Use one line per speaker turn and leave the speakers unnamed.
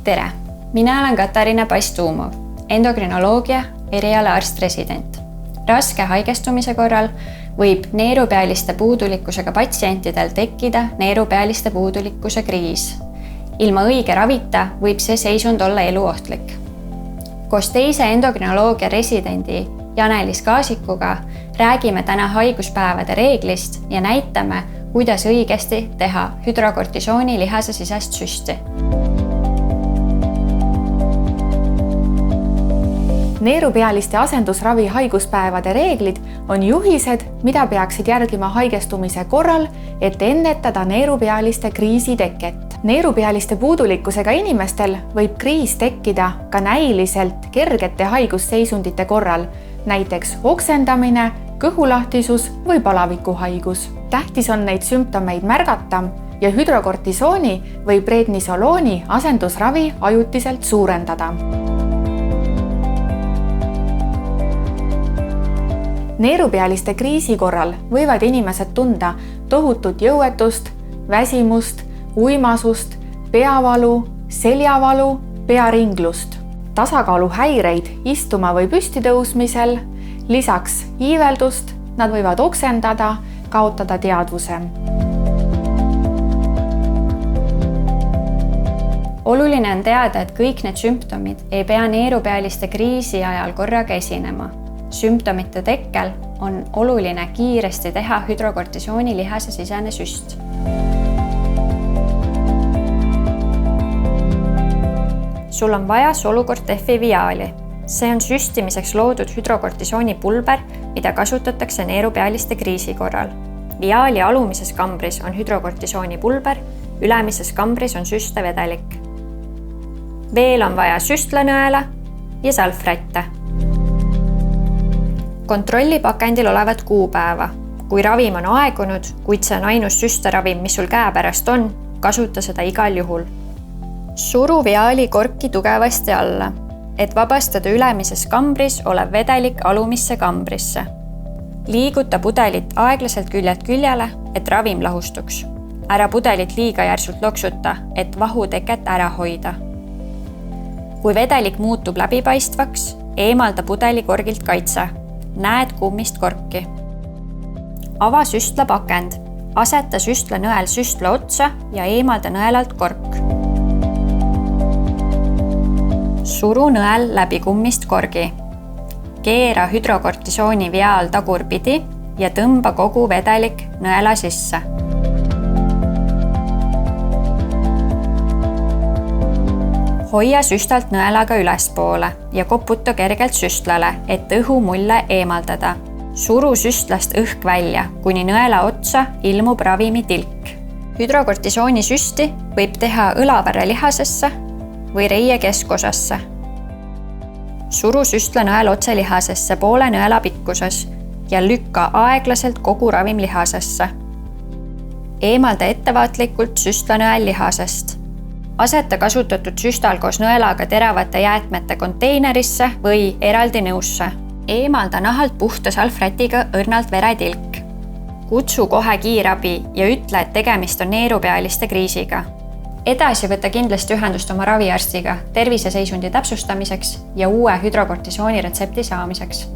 Tere! Mina olen Katariina Pastuumov, endokrinoloogia erialaarst resident. Raske haigestumise korral võib neerupealiste puudulikkusega patsientidel tekkida neerupealiste puudulikkuse kriis. Ilma õige ravita võib see seisund olla eluohtlik. Koos teise endokrinoloogia residendi Janelis Kaasikuga räägime täna haiguspäevade reeglist ja näitame, kuidas õigesti teha hüdrokortisooni lihasesisest süsti.
Neerupealiste asendusravi haiguspäevade reeglid on juhised, mida peaksid järgima haigestumise korral, et ennetada neerupealiste kriisi teket. Neerupealiste puudulikkusega inimestel võib kriis tekkida ka näiliselt kergete haigusseisundite korral, näiteks oksendamine, kõhulahtisus või palavikuhaigus. Tähtis on neid sümptomeid märgata ja hüdrokortisooni või prednisolooni asendusravi ajutiselt suurendada. Neerupealiste kriisi korral võivad inimesed tunda tohutut jõuetust, väsimust, uimasust, peavalu, seljavalu, pearinglust, tasakaaluhäireid istuma või püsti tõusmisel, lisaks iiveldust, nad võivad oksendada, kaotada teadvuse.
Oluline on teada, et kõik need sümptomid ei pea neerupealiste kriisi ajal korraga esinema. Sümptomite tekkel on oluline kiiresti teha hüdrokortisooni lihasesisene süst. Sul on vaja Solucortef-i Viali. See on süstimiseks loodud hüdrokortisooni pulber, mida kasutatakse neerupealiste kriisi korral. Viali alumises kambris on hüdrokortisooni pulber, ülemises kambris on süstevedelik. Veel on vaja süstlanõela ja salvrätte. Kontrolli pakendil olevat kuupäeva. Kui ravim on aegunud, kuid see on ainus süsteravim, mis sul käepärast on, kasuta seda igal juhul. Suru Viali korki tugevasti alla, et vabastada ülemises kambris olev vedelik alumisse kambrisse. Liiguta pudelit aeglaselt küljelt küljele, et ravim lahustuks. Ära pudelit liiga järsult loksuta, et vahuteket ära hoida. Kui vedelik muutub läbipaistvaks, eemalda pudeli korgilt kaitse. Näed kummist korki. Ava süstla pakend. Aseta süstla nõel süstla otsa ja eemalda nõelalt kork. Suru nõel läbi kummist korgi. Keera hüdrokortisooni viaal tagurpidi ja tõmba kogu vedelik nõela sisse. Hoia süstalt nõelaga ülespoole ja koputa kergelt süstlale, et õhumulle eemaldada. Suru süstlast õhk välja, kuni nõela otsa ilmub ravimi tilk. Hüdrokortisooni süsti võib teha õlavarre lihasesse või reie keskosasse. Suru süstla nõel otse lihasesse poole nõela pikkuses ja lükka aeglaselt kogu ravim lihasesse. Eemalda ettevaatlikult süstla nõel lihasest. Aseta kasutatud süstal koos nõelaga teravate jäätmete konteinerisse või eraldi nõusse. Eemalda nahalt puhta salvrätiga õrnalt veretilk. Kutsu kohe kiirabi ja ütle, et tegemist on neerupealiste kriisiga. Edasi võta kindlasti ühendust oma raviarstiga terviseseisundi täpsustamiseks ja uue hüdrokortisooni retsepti saamiseks.